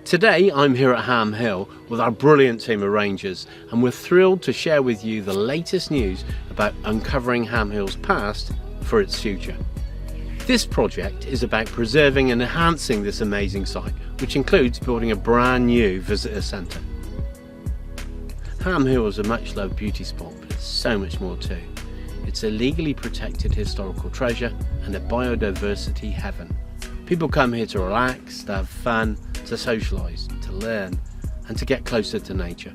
Today I'm here at Ham Hill with our brilliant team of rangers, and we're thrilled to share with you the latest news about uncovering Ham Hill's past for its future. This project is about preserving and enhancing this amazing site, which includes building a brand new visitor centre. Ham Hill is a much loved beauty spot, but there's so much more too. It's a legally protected historical treasure and a biodiversity heaven. People come here to relax, to have fun, to socialise, to learn and to get closer to nature.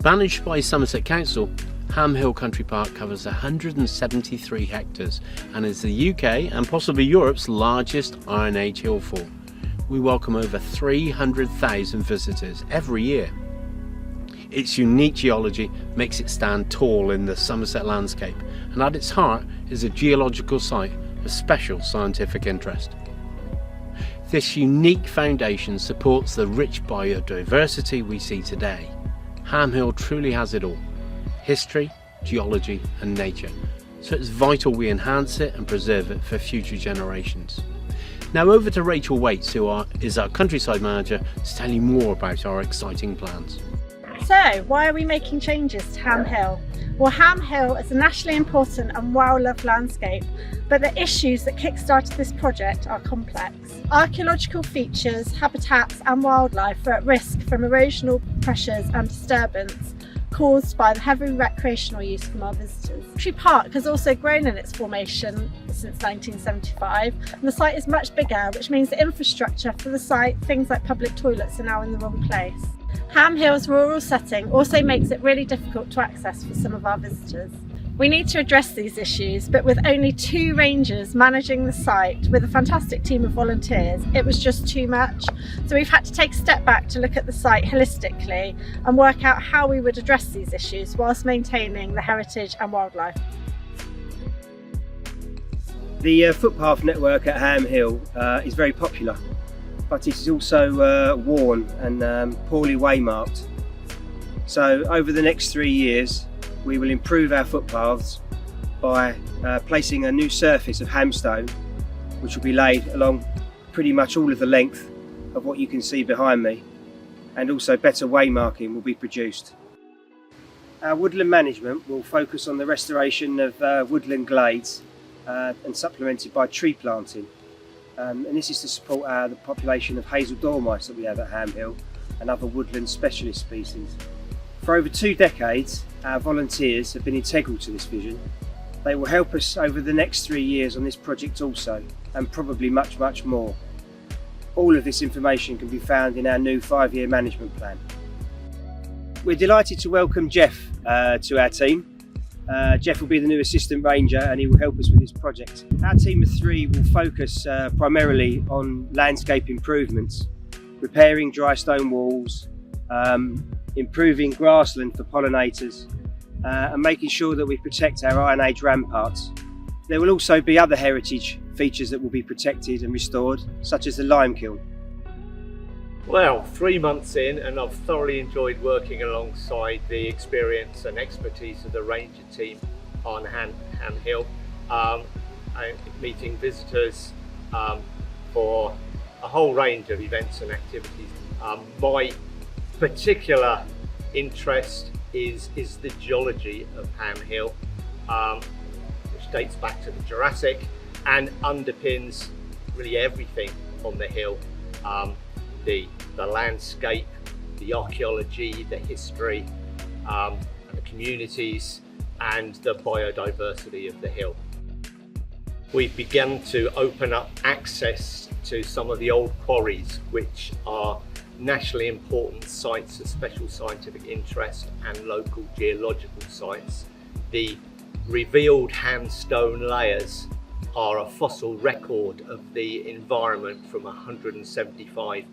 Managed by Somerset Council, Ham Hill Country Park covers 173 hectares and is the UK and possibly Europe's largest Iron Age hillfort. We welcome over 300,000 visitors every year. Its unique geology makes it stand tall in the Somerset landscape, and at its heart is a geological site of special scientific interest. This unique foundation supports the rich biodiversity we see today. Ham Hill truly has it all: history, geology and nature, so it's vital we enhance it and preserve it for future generations. Now over to Rachel Waits, who is our countryside manager, to tell you more about our exciting plans. So, why are we making changes to Ham Hill? Well, Ham Hill is a nationally important and well-loved landscape, but the issues that kick-started this project are complex. Archaeological features, habitats and wildlife are at risk from erosional pressures and disturbance caused by the heavy recreational use from our visitors. Country Park has also grown in its formation since 1975, and the site is much bigger, which means the infrastructure for the site, things like public toilets, are now in the wrong place. Ham Hill's rural setting also makes it really difficult to access for some of our visitors. We need to address these issues, but with only 2 rangers managing the site with a fantastic team of volunteers, it was just too much. So we've had to take a step back to look at the site holistically and work out how we would address these issues whilst maintaining the heritage and wildlife. The footpath network at Ham Hill is very popular, but it is also worn and poorly waymarked. So over the next 3 years we will improve our footpaths by placing a new surface of hamstone, which will be laid along pretty much all of the length of what you can see behind me, and also better waymarking will be produced. Our woodland management will focus on the restoration of woodland glades and supplemented by tree planting. And this is to support the population of hazel dormice that we have at Ham Hill and other woodland specialist species. For over 2 decades, our volunteers have been integral to this vision. They will help us over the next 3 years on this project also, and probably much, much more. All of this information can be found in our new 5-year management plan. We're delighted to welcome Jeff to our team. Jeff will be the new assistant ranger and he will help us with this project. Our team of 3 will focus primarily on landscape improvements, repairing dry stone walls, improving grassland for pollinators, and making sure that we protect our Iron Age ramparts. There will also be other heritage features that will be protected and restored, such as the lime kiln. Well, 3 months in and I've thoroughly enjoyed working alongside the experience and expertise of the ranger team on Ham Hill, and meeting visitors for a whole range of events and activities. My particular interest is the geology of Ham Hill, which dates back to the Jurassic and underpins really everything on the hill. The landscape, the archaeology, the history, the communities and the biodiversity of the hill. We've begun to open up access to some of the old quarries, which are nationally important sites of special scientific interest and local geological sites. The revealed hamstone layers are a fossil record of the environment from 175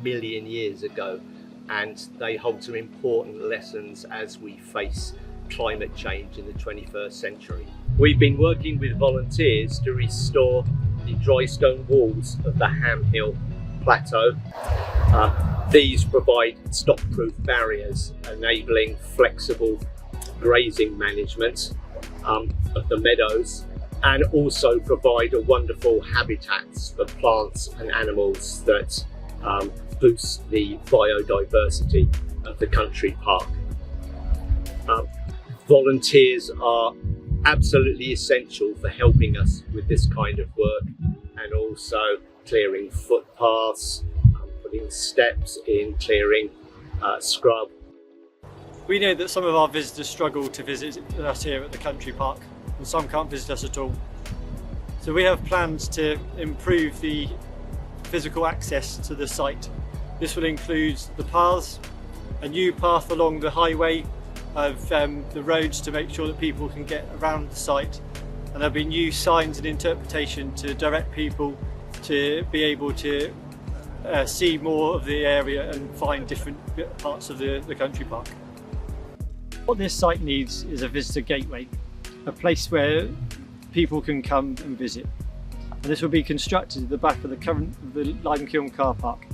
million years ago, and they hold some important lessons as we face climate change in the 21st century. We've been working with volunteers to restore the dry stone walls of the Ham Hill plateau. These provide stock-proof barriers, enabling flexible grazing management of the meadows, and also provide a wonderful habitats for plants and animals that boost the biodiversity of the country park. Volunteers are absolutely essential for helping us with this kind of work, and also clearing footpaths, putting steps in, clearing scrub. We know that some of our visitors struggle to visit us here at the country park, and some can't visit us at all. So we have plans to improve the physical access to the site. This will include the paths, a new path along the highway of the roads to make sure that people can get around the site, and there'll be new signs and interpretation to direct people to be able to see more of the area and find different parts of the country park. What this site needs is a visitor gateway, a place where people can come and visit. And this will be constructed at the back of the Limekiln car park.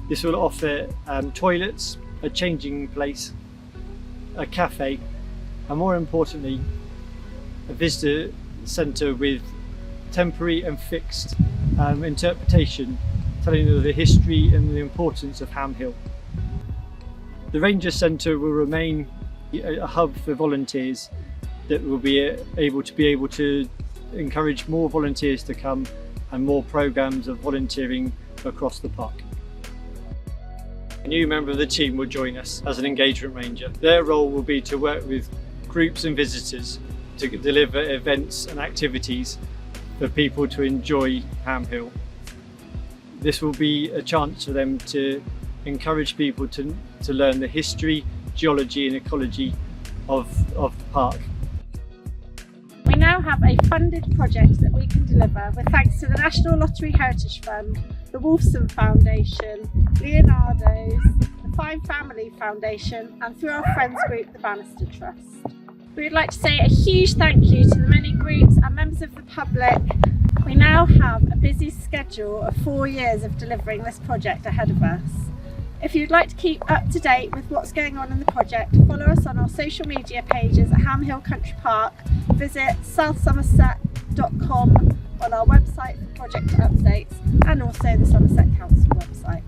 This will offer toilets, a changing place, a cafe, and more importantly, a visitor centre with temporary and fixed interpretation telling of the history and the importance of Ham Hill. The Ranger Centre will remain a hub for volunteers that will be able to encourage more volunteers to come and more programmes of volunteering across the park. A new member of the team will join us as an engagement ranger. Their role will be to work with groups and visitors to deliver events and activities for people to enjoy Ham Hill. This will be a chance for them to encourage people to learn the history, geology and ecology of the park. We now have a funded project that we can deliver with thanks to the National Lottery Heritage Fund, the Wolfson Foundation, Leonardo's, the Fine Family Foundation, and through our friends group, the Bannister Trust. We would like to say a huge thank you to the many groups and members of the public. We now have a busy schedule of 4 years of delivering this project ahead of us. If you'd like to keep up to date with what's going on in the project, follow us on our social media pages at Ham Hill Country Park. Visit southsomerset.com on our website for project updates, and also the Somerset Council website.